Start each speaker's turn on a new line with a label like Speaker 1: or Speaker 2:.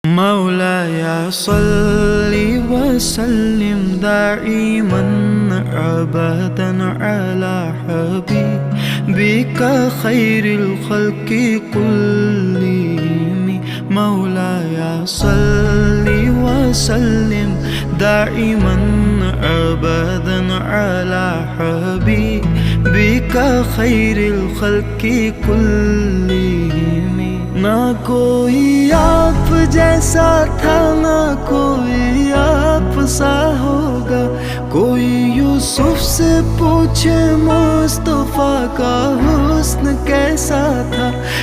Speaker 1: मौलाया सल्लि वसल्लिम दाइमन अबदन अला हबीबिका खैरिल खल्क़ि कुल्लिहिम। मौलाया सल्लि वसल्लिम दाइमन अबदन अला हबीबिका खैरिल खल्क़ि कुल्लिहिम। ना कोई आप जैसा था, ना कोई आप सा होगा। कोई यूसुफ से पूछे मुस्तफा का हुस्न कैसा था।